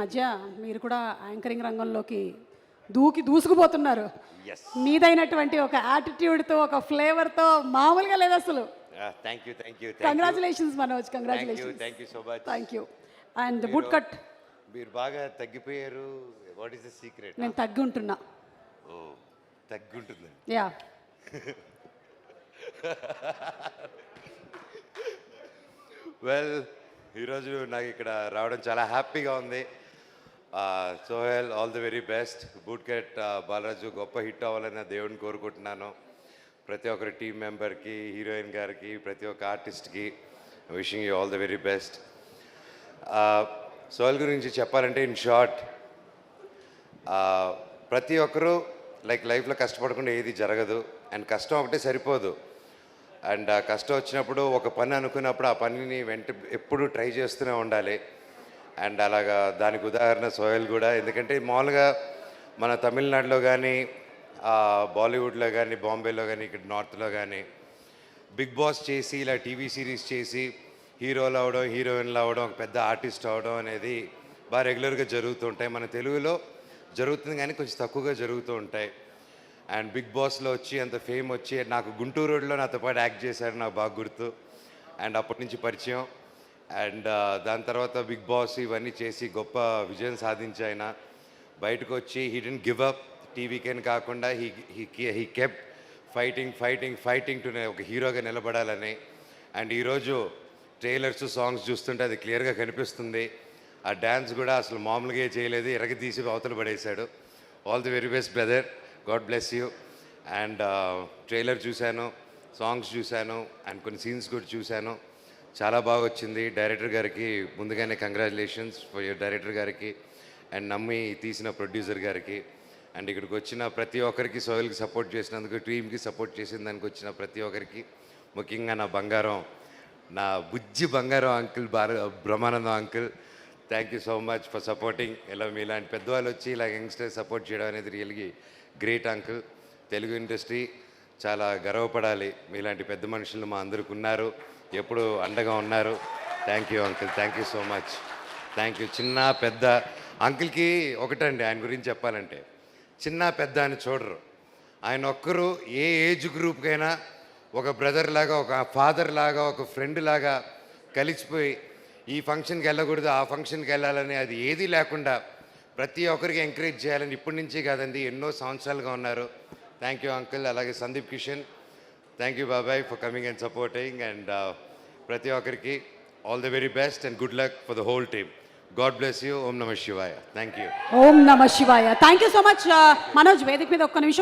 మధ్య మీరు కూడా యాంకరింగ్ రంగంలోకి దూసుకుపోతున్నారు. మీదైనటువంటి ఒక యాటిట్యూడ్తో, ఒక ఫ్లేవర్తో మామూలుగా లేదు అసలు. Thank you congratulations Manoj, congratulations. Thank you so much. Thank you. And but cut మీరు బాగా తగ్గిపోయారు. What is the secret? నేను తగ్గి ఉంటున్నా. ఓ, తగ్గుంటుంది. యా. వెల్, ఈరోజు నాకు ఇక్కడ రావడం చాలా హ్యాపీగా ఉంది. Sohel, all the very best. Boot cut Balaraju గొప్ప హిట్ అవ్వాలని దేవుడిని కోరుకుంటున్నాను. ప్రతి ఒక్కరి టీం మెంబర్కి, హీరోయిన్ గారికి, ప్రతి ఒక్క ఆర్టిస్ట్కి wishing you all the very best. Sohel గురించి చెప్పాలంటే ఇన్ షార్ట్, ప్రతి ఒక్కరూ లైఫ్లో కష్టపడకుండా ఏది జరగదు. అండ్ కష్టం ఒకటే సరిపోదు. అండ్ కష్టం వచ్చినప్పుడు ఒక పని అనుకున్నప్పుడు ఆ పనిని ఎప్పుడు ట్రై చేస్తూనే ఉండాలి. అండ్ అలాగా దానికి ఉదాహరణ సోహెల్ కూడా. ఎందుకంటే మామూలుగా మన తమిళనాడులో కానీ, బాలీవుడ్లో కానీ, బాంబేలో కానీ, ఇక్కడ నార్త్లో కానీ బిగ్ బాస్ చేసి ఇలా టీవీ సిరీస్ చేసి హీరోలు అవడం, హీరోయిన్లు అవడం, ఒక పెద్ద ఆర్టిస్ట్ అవడం అనేది బాగా రెగ్యులర్గా జరుగుతూ ఉంటాయి. మన తెలుగులో జరుగుతుంది కానీ కొంచెం తక్కువగా జరుగుతూ ఉంటాయి. అండ్ బిగ్ బాస్లో వచ్చి అంత ఫేమ్ వచ్చి, నాకు గుంటూరు రోడ్లో నాతో పాటు యాక్ట్ చేశారు, నాకు బాగా గుర్తు. అండ్ అప్పటి నుంచి పరిచయం. అండ్ దాని తర్వాత బిగ్ బాస్ ఇవన్నీ చేసి గొప్ప విజయం సాధించి ఆయన బయటకు వచ్చి హీ డెంట్ గివ్ అప్. టీవీకేని కాకుండా హీ కెప్ట్ ఫైటింగ్ టు ఒక హీరోగా నిలబడాలని. అండ్ ఈరోజు ట్రైలర్స్, సాంగ్స్ చూస్తుంటే అది క్లియర్గా కనిపిస్తుంది. ఆ డ్యాన్స్ కూడా అసలు మామూలుగా చేయలేదు, ఎరగదీసి అవతల పడేశాడు. All the very best brother, God bless you. And trailer చూశాను, సాంగ్స్ చూశాను, అండ్ కొన్ని సీన్స్ కూడా చూశాను. చాలా బాగా వచ్చింది. డైరెక్టర్ గారికి ముందుగానే కంగ్రాచులేషన్స్ ఫర్ యువర్ డైరెక్టర్ గారికి, అండ్ నమ్మి తీసిన ప్రొడ్యూసర్ గారికి, అండ్ ఇక్కడికి వచ్చిన ప్రతి ఒక్కరికి, సోహెల్కి సపోర్ట్ చేసినందుకు, టీమ్కి సపోర్ట్ చేసిన దానికి వచ్చిన ప్రతి ఒక్కరికి, ముఖ్యంగా నా బంగారం, నా బుజ్జి బంగారం uncle Brahmanandam uncle, thank you so much for supporting. ఇలా మీలాంటి పెద్దవాళ్ళు వచ్చి ఇలా యంగ్స్టర్స్ సపోర్ట్ చేయడం అనేది రియల్గా గ్రేట్ అంకుల్. తెలుగు ఇండస్ట్రీ చాలా గర్వపడాలి. మీలాంటి పెద్ద మనుషులు మా అందరికి ఉన్నారు, ఎప్పుడు అండగా ఉన్నారు. Thank you uncle, thank you so much. Thank you. చిన్న పెద్ద అంకుల్కి ఒకటండి, ఆయన గురించి చెప్పాలంటే చిన్న పెద్ద అని చూడరు. ఆయన ఒక్కరు ఏ ఏజ్ గ్రూప్కైనా ఒక బ్రదర్ లాగా, ఒక ఫాదర్ లాగా, ఒక ఫ్రెండ్ లాగా కలిసిపోయి ఈ ఫంక్షన్కి వెళ్ళకూడదు, ఆ ఫంక్షన్కి వెళ్ళాలని అది ఏదీ లేకుండా ప్రతి ఒక్కరికి ఎంకరేజ్ చేయాలని ఇప్పటి నుంచి కాదండి, ఎన్నో సంవత్సరాలుగా ఉన్నారు. Thank you uncle. అలాగే సందీప్ కిషన్, థ్యాంక్ యూ బాబాయ్ for coming and supporting. And ప్రతి ఒక్కరికి all the very best and good luck for the whole team. God bless you. ఓం నమ శివాయ. Thank you. ఓం నమ శివాయ. Thank you so much Manoj. వేదిక మీద ఒక్క నిమిషం